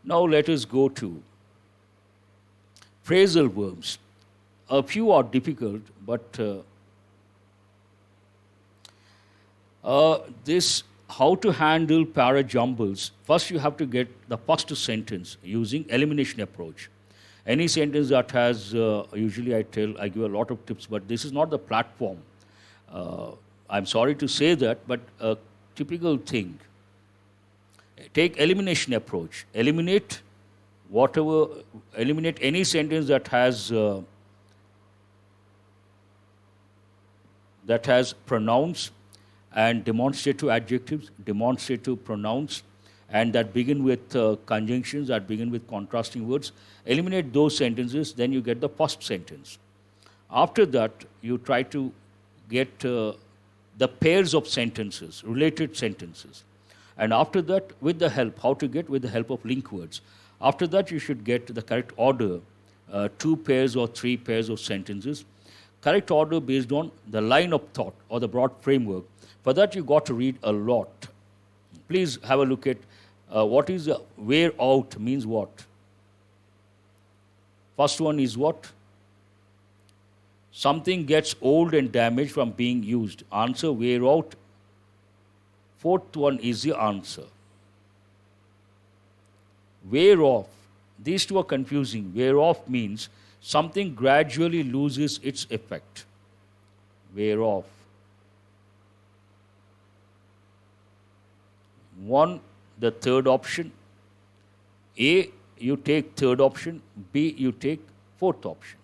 Now let us go to phrasal verbs. A few are difficult, but this how to handle para-jumbles. First you have to get the first sentence using elimination approach. Any sentence that has, usually I give a lot of tips, but this is not the platform. I'm sorry to say that, but a typical thing. Take elimination approach. Eliminate any sentence that has pronouns and demonstrative adjectives, demonstrative pronouns, and that begin with conjunctions, that begin with contrasting words. Eliminate those sentences, then you get the first sentence. After that, you try to get the pairs of sentences, related sentences. And after that, with the help of link words. After that, you should get the correct order, 2 pairs or 3 pairs of sentences. Correct order based on the line of thought or the broad framework. For that, you got to read a lot. Please have a look at what is wear out means what. First one is what? Something gets old and damaged from being used. Answer, wear out. Fourth one is the answer. Wear off. These two are confusing. Wear off means something gradually loses its effect. Wear off. One, the third option. A, you take third option. B, you take fourth option.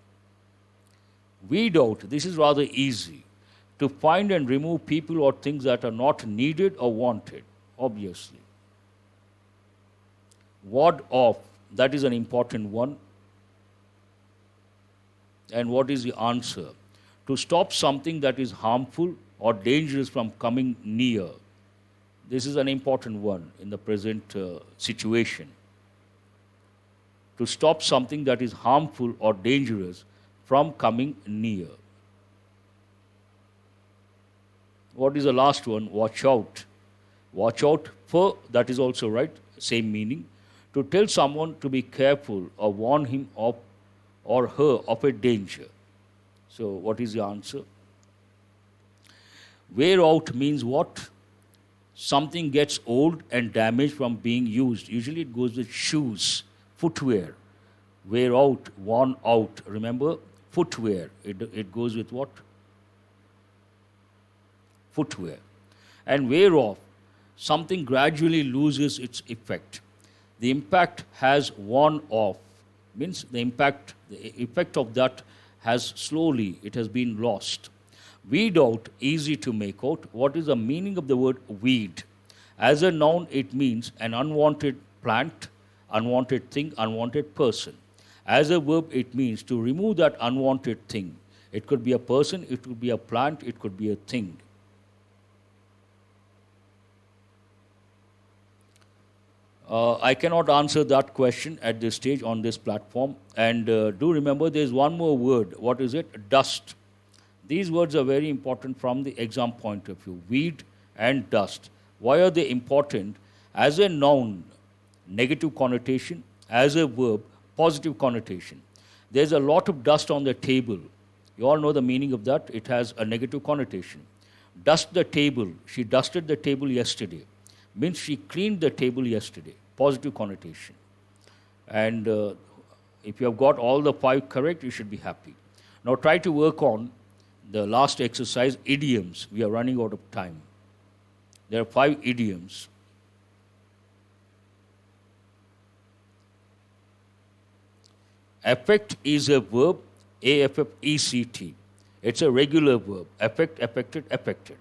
Weed out. This is rather easy. To find and remove people or things that are not needed or wanted, obviously. Ward off, that is an important one. And what is the answer? To stop something that is harmful or dangerous from coming near. This is an important one in the present situation. To stop something that is harmful or dangerous from coming near. What is the last one? Watch out. Watch out for, that is also right, same meaning. To tell someone to be careful or warn him of or her of a danger. So what is the answer? Wear out means what? Something gets old and damaged from being used. Usually it goes with shoes, footwear. Wear out, worn out. Remember, footwear. It goes with what? Footwear. And wear off, something gradually loses its effect. The impact has worn off, means the effect of that has slowly, it has been lost. Weed out, easy to make out. What is the meaning of the word weed? As a noun, it means an unwanted plant, unwanted thing, unwanted person. As a verb, it means to remove that unwanted thing. It could be a person, it could be a plant, it could be a thing. I cannot answer that question at this stage on this platform. And do remember there is one more word. What is it? Dust. These words are very important from the exam point of view. Weed and dust. Why are they important? As a noun, negative connotation. As a verb, positive connotation. There's a lot of dust on the table. You all know the meaning of that. It has a negative connotation. Dust the table. She dusted the table yesterday. Means she cleaned the table yesterday. Positive connotation. And if you have got all the 5 correct, you should be happy. Now try to work on the last exercise, idioms. We are running out of time. There are 5 idioms. Affect is a verb, A-F-F-E-C-T. It's a regular verb. Affect, affected, affected.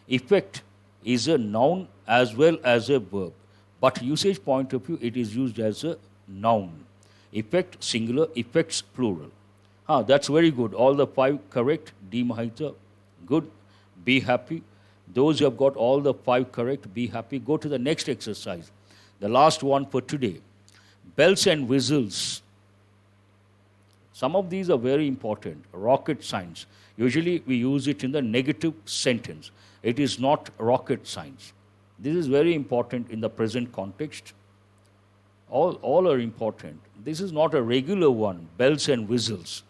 Effect is a noun as well as a verb. But usage point of view, it is used as a noun. Effect, singular, effects, plural. That's very good. All the 5 correct. D. Mahita. Good. Be happy. Those who have got all the 5 correct, be happy. Go to the next exercise. The last one for today. Bells and whistles. Some of these are very important. Rocket science. Usually we use it in the negative sentence. It is not rocket science. This is very important in the present context. All are important. This is not a regular one, bells and whistles.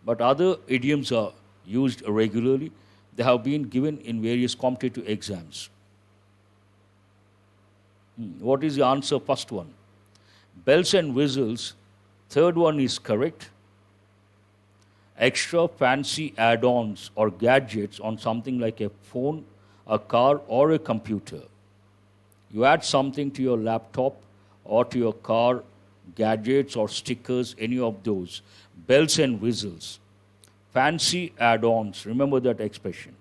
But other idioms are used regularly. They have been given in various competitive exams. What is the answer? First one. Bells and whistles. Third one is correct. Extra fancy add-ons or gadgets on something like a phone, a car, or a computer. You add something to your laptop or to your car, gadgets or stickers, any of those. Bells and whistles. Fancy add-ons. Remember that expression.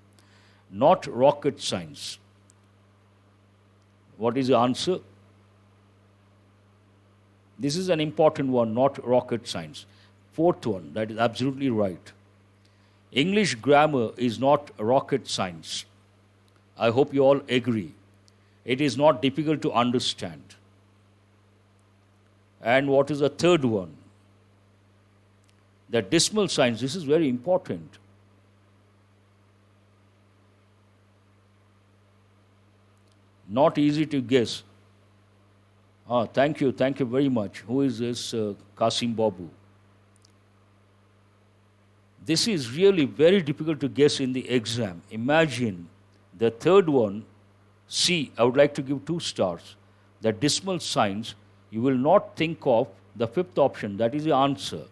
Not rocket science. What is the answer? This is an important one, not rocket science. Fourth one, that is absolutely right. English grammar is not rocket science. I hope you all agree. It is not difficult to understand. And what is the third one? The decimal signs, this is very important. Not easy to guess. Thank you very much. Who is this? Kasim Babu. This is really very difficult to guess in the exam. Imagine the third one, C, I would like to give 2 stars. The decimal signs, you will not think of the 5th option. That is the answer.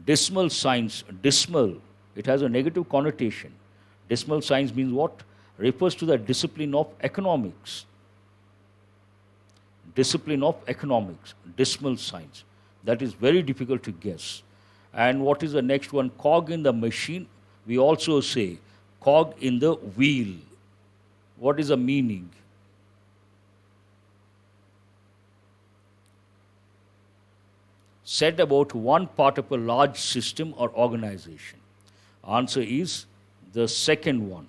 Decimal signs, decimal, it has a negative connotation. Decimal signs means what? Refers to the discipline of economics. Discipline of economics, decimal signs. That is very difficult to guess. And what is the next one? Cog in the machine. We also say cog in the wheel. What is the meaning? Said about one part of a large system or organization. Answer is the second one.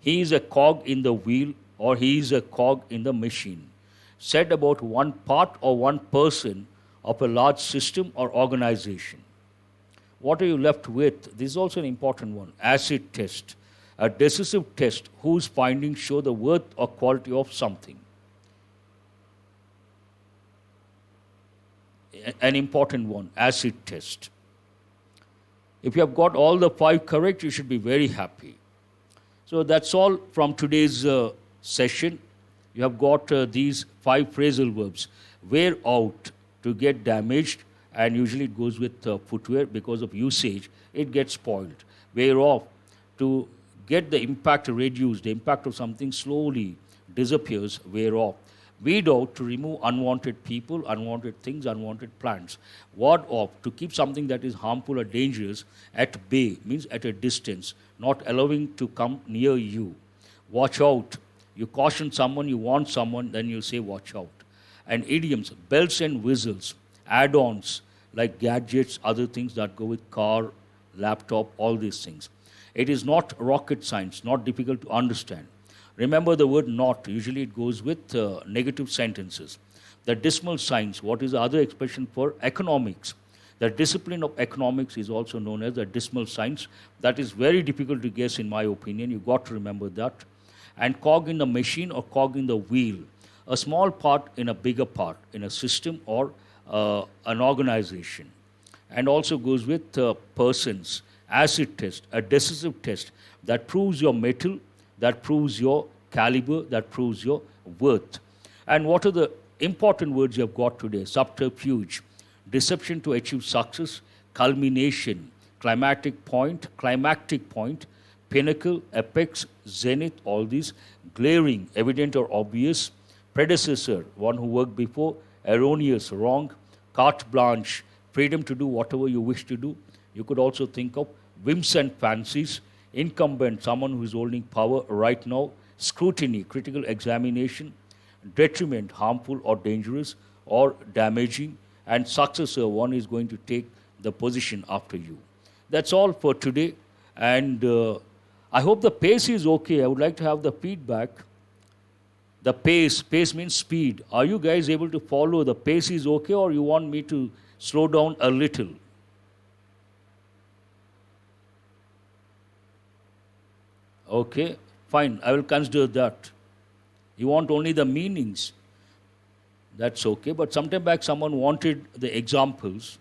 He is a cog in the wheel, or he is a cog in the machine. Said about one part or one person of a large system or organization. What are you left with? This is also an important one. Acid test. A decisive test whose findings show the worth or quality of something. An important one, acid test. If you have got all the 5 correct, you should be very happy. So that's all from today's session. You have got these 5 phrasal verbs. Wear out, to get damaged, and usually it goes with footwear because of usage, it gets spoiled. Wear off, to get the impact reduced, the impact of something slowly disappears, wear off. Weed out, to remove unwanted people, unwanted things, unwanted plants. Ward off, to keep something that is harmful or dangerous at bay, means at a distance, not allowing to come near you. Watch out, you caution someone, you warn someone, then you say watch out. And idioms, bells and whistles, add-ons like gadgets, other things that go with car, laptop, all these things. It is not rocket science, not difficult to understand. Remember the word not, usually it goes with negative sentences. The decimal signs, what is the other expression for economics? The discipline of economics is also known as the decimal signs. That is very difficult to guess in my opinion, you got to remember that. And cog in the machine or cog in the wheel. A small part in a bigger part, in a system or an organization. And also goes with persons. Acid test, a decisive test that proves your mettle, that proves your caliber, that proves your worth. And what are the important words you have got today? Subterfuge, deception to achieve success, culmination, climactic point, pinnacle, apex, zenith, all these, glaring, evident or obvious, predecessor, one who worked before, erroneous, wrong, carte blanche, freedom to do whatever you wish to do. You could also think of whims and fancies, incumbent, someone who is holding power right now, scrutiny, critical examination, detriment, harmful or dangerous or damaging, and successor, one is going to take the position after you. That's all for today, and I hope the pace is okay. I would like to have the feedback. The pace means speed. Are you guys able to follow? The pace is okay, or you want me to slow down a little? Okay, fine, I will consider that. You want only the meanings. That's okay, but sometime back someone wanted the examples.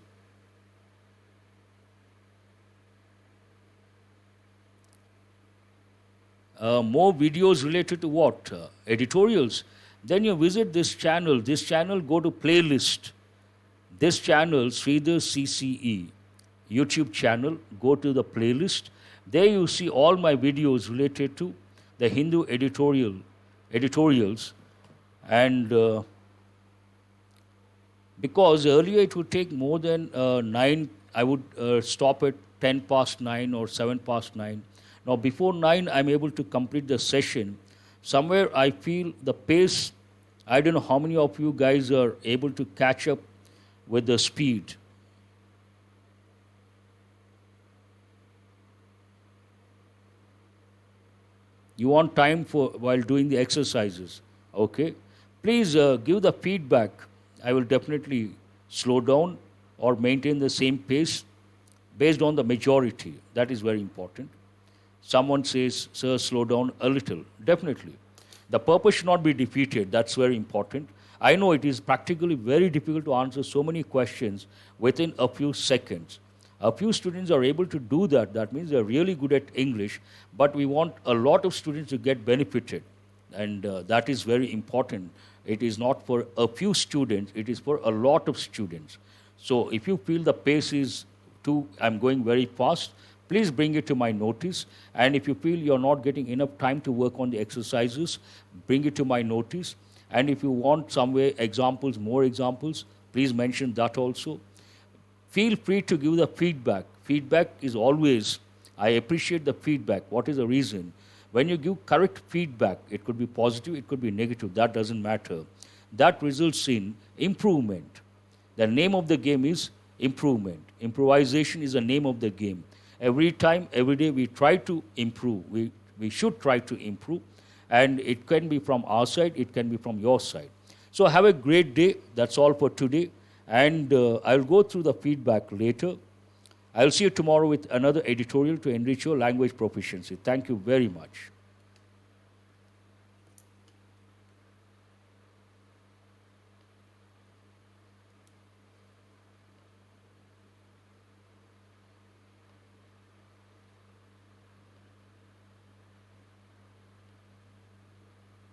More videos related to what? Editorials. Then you visit this channel. This channel, go to playlist. This channel, SREEDHAR'S CCE, YouTube channel, go to the playlist. There you see all my videos related to the Hindu editorials. And because earlier it would take more than 9, I would stop at 10 past 9 or 7 past 9. Now before 9, I'm able to complete the session. Somewhere I feel the pace, I don't know how many of you guys are able to catch up with the speed. You want time for while doing the exercises, okay? Please give the feedback. I will definitely slow down or maintain the same pace based on the majority. That is very important. Someone says, sir, slow down a little. Definitely. The purpose should not be defeated. That's very important. I know it is practically very difficult to answer so many questions within a few seconds. A few students are able to do that. That means they're really good at English, but we want a lot of students to get benefited. And that is very important. It is not for a few students, it is for a lot of students. So if you feel the pace is I'm going very fast, please bring it to my notice. And if you feel you're not getting enough time to work on the exercises, bring it to my notice. And if you want somewhere examples, more examples, please mention that also. Feel free to give the feedback. Feedback is always I appreciate the feedback. What is the reason? When you give correct feedback, it could be positive, it could be negative, that doesn't matter. That results in improvement. The name of the game is improvement. Improvisation is the name of the game. Every time, every day, we try to improve. We should try to improve. And it can be from our side, it can be from your side. So have a great day. That's all for today. And I'll go through the feedback later. I'll see you tomorrow with another editorial to enrich your language proficiency. Thank you very much.